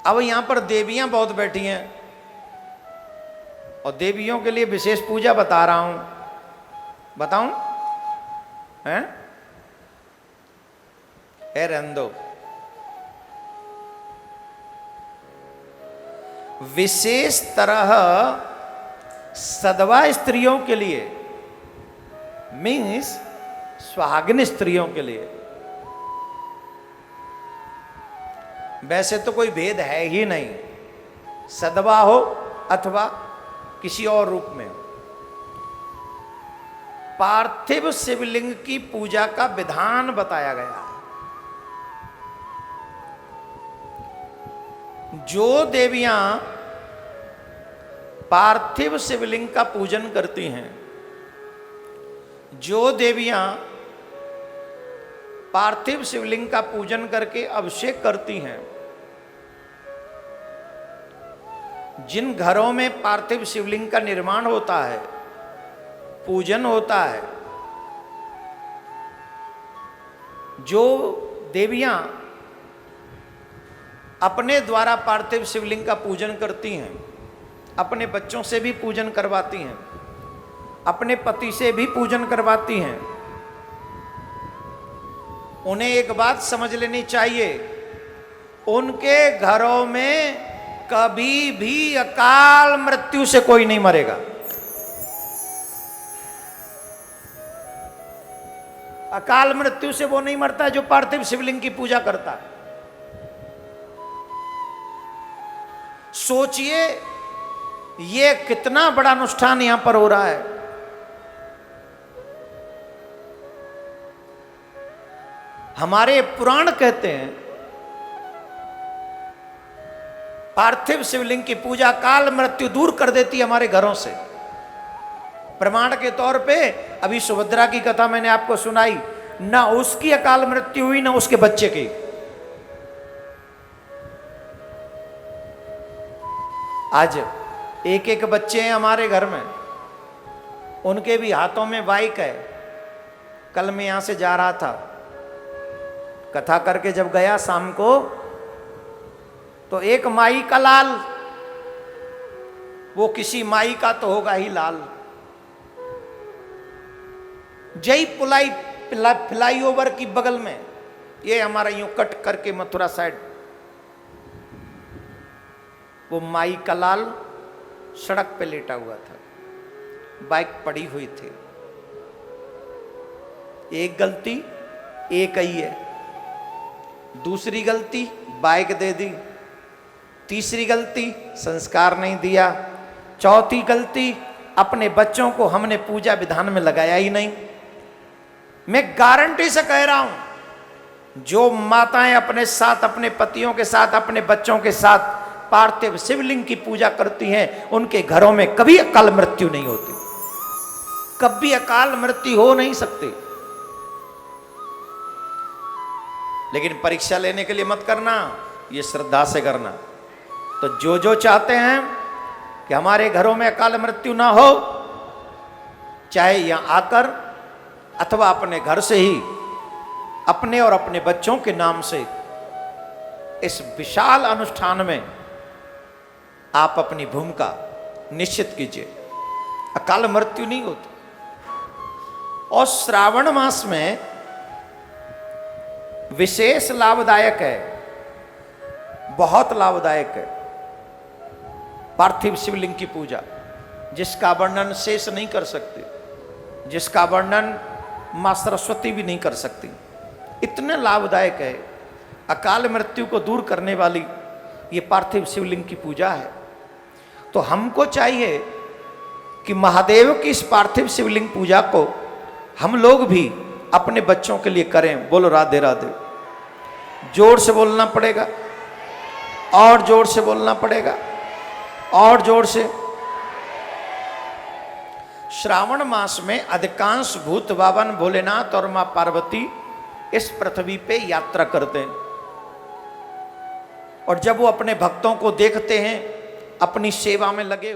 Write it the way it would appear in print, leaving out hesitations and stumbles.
अब यहां पर देवियां बहुत बैठी हैं और देवियों के लिए विशेष पूजा बता रहा हूं, बताऊं? हैं? रहने दो। विशेष तरह सदवा स्त्रियों के लिए, मीन्स सुहागिन स्त्रियों के लिए, वैसे तो कोई भेद है ही नहीं, सदवा हो अथवा किसी और रूप में हो। पार्थिव शिवलिंग की पूजा का विधान बताया गया है। जो देवियां पार्थिव शिवलिंग का पूजन करती हैं, जो देवियां पार्थिव शिवलिंग का पूजन करके अभिषेक करती हैं, जिन घरों में पार्थिव शिवलिंग का निर्माण होता है, पूजन होता है, जो देवियां अपने द्वारा पार्थिव शिवलिंग का पूजन करती हैं, अपने बच्चों से भी पूजन करवाती हैं, अपने पति से भी पूजन करवाती हैं, उन्हें एक बात समझ लेनी चाहिए, उनके घरों में कभी भी अकाल मृत्यु से कोई नहीं मरेगा। अकाल मृत्यु से वो नहीं मरता जो पार्थिव शिवलिंग की पूजा करता है। सोचिए ये कितना बड़ा अनुष्ठान यहां पर हो रहा है। हमारे पुराण कहते हैं पार्थिव शिवलिंग की पूजा काल मृत्यु दूर कर देती है हमारे घरों से। प्रमाण के तौर पे अभी सुभद्रा की कथा मैंने आपको सुनाई, ना उसकी अकाल मृत्यु हुई ना उसके बच्चे की। आज एक एक बच्चे हैं हमारे घर में, उनके भी हाथों में बाइक है। कल मैं यहां से जा रहा था, कथा करके जब गया शाम को, तो एक माई का लाल, वो किसी माई का तो होगा ही लाल, जय फ्लाई ओवर की बगल में, ये हमारा यूं कट करके मथुरा साइड, वो माई का लाल सड़क पे लेटा हुआ था, बाइक पड़ी हुई थी। एक गलती एक ही है, दूसरी गलती बाइक दे दी, तीसरी गलती संस्कार नहीं दिया, चौथी गलती अपने बच्चों को हमने पूजा विधान में लगाया ही नहीं। मैं गारंटी से कह रहा हूं, जो माताएं अपने साथ, अपने पतियों के साथ, अपने बच्चों के साथ पार्थिव शिवलिंग की पूजा करती हैं, उनके घरों में कभी अकाल मृत्यु नहीं होती, कभी अकाल मृत्यु हो नहीं सकती। लेकिन परीक्षा लेने के लिए मत करना, ये श्रद्धा से करना। तो जो चाहते हैं कि हमारे घरों में अकाल मृत्यु ना हो, चाहे यहां आकर अथवा अपने घर से ही अपने और अपने बच्चों के नाम से इस विशाल अनुष्ठान में आप अपनी भूमिका निश्चित कीजिए, अकाल मृत्यु नहीं होती। और श्रावण मास में विशेष लाभदायक है, बहुत लाभदायक है पार्थिव शिवलिंग की पूजा, जिसका वर्णन शेष नहीं कर सकते, जिसका वर्णन मां सरस्वती भी नहीं कर सकती। इतने लाभदायक है, अकाल मृत्यु को दूर करने वाली ये पार्थिव शिवलिंग की पूजा है। तो हमको चाहिए कि महादेव की इस पार्थिव शिवलिंग पूजा को हम लोग भी अपने बच्चों के लिए करें। बोलो राधे राधे। जोर से बोलना पड़ेगा, और जोर से बोलना पड़ेगा, और जोर से। श्रावण मास में अधिकांश भूत बावन भोलेनाथ और मां पार्वती इस पृथ्वी पे यात्रा करते हैं, और जब वो अपने भक्तों को देखते हैं अपनी सेवा में लगे